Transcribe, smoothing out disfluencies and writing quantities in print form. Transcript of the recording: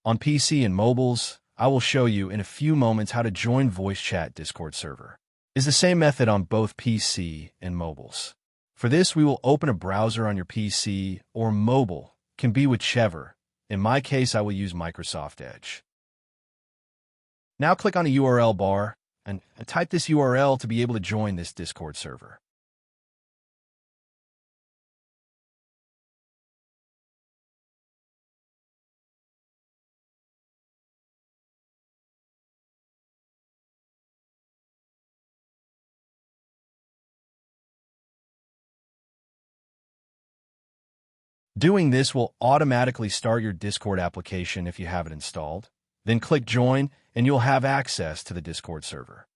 On PC and mobiles, I will show you in a few moments how to join voice chat Discord server. It's the same method on both PC and mobiles. For this, we will open a browser on your PC or mobile, can be whichever. In my case, I will use Microsoft Edge. Now click on the URL bar and type this URL to be able to join this Discord server. Doing this will automatically start your Discord application if you have it installed. Then click Join, and you'll have access to the Discord server.